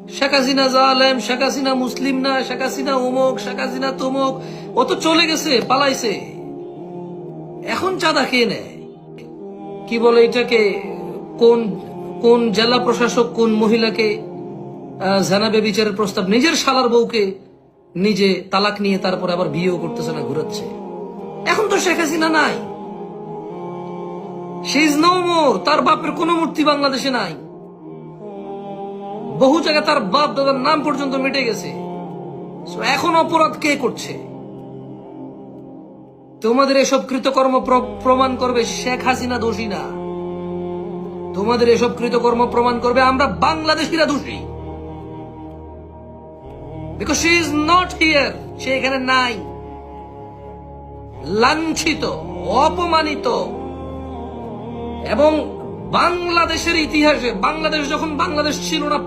শেখ হাসিনা জালেম, শেখ হাসিনা মুসলিম না, শেখ হাসিনা অমুক, শেখ হাসিনা তমুক, ও তো চলে গেছে, পালাইছে, এখন চাঁদা খেয়ে নেয়। কি বলে এটাকে, কোন কোন জেলা প্রশাসক কোন মহিলাকে জানাবে বিচারের প্রস্তাব, নিজের শালার বউকে নিজে তালাক নিয়ে তারপর আবার বিয়েও করতেছে না, ঘুরাচ্ছে। এখন তো শেখ হাসিনা নাই, শি ইজ নো মোর। তার বাপের কোন মূর্তি বাংলাদেশে নাই, বহু জায়গায় তার বাপ দাদার নাম পর্যন্ত মিটে গেছে। এখন অপরাধ কে করছে? তোমাদের এসব কৃতকর্ম প্রমাণ করবে শেখ হাসিনা দোষী না, তোমাদের এসব কৃতকর্ম প্রমাণ করবে আমরা বাংলাদেশিরা দোষী। Because she is not here, সে এখানে নাই, লাঞ্ছিত, অপমানিত। এবং বাংলাদেশের ইতিহাসে, বাংলাদেশ যখন বাংলাদেশ ছিল না,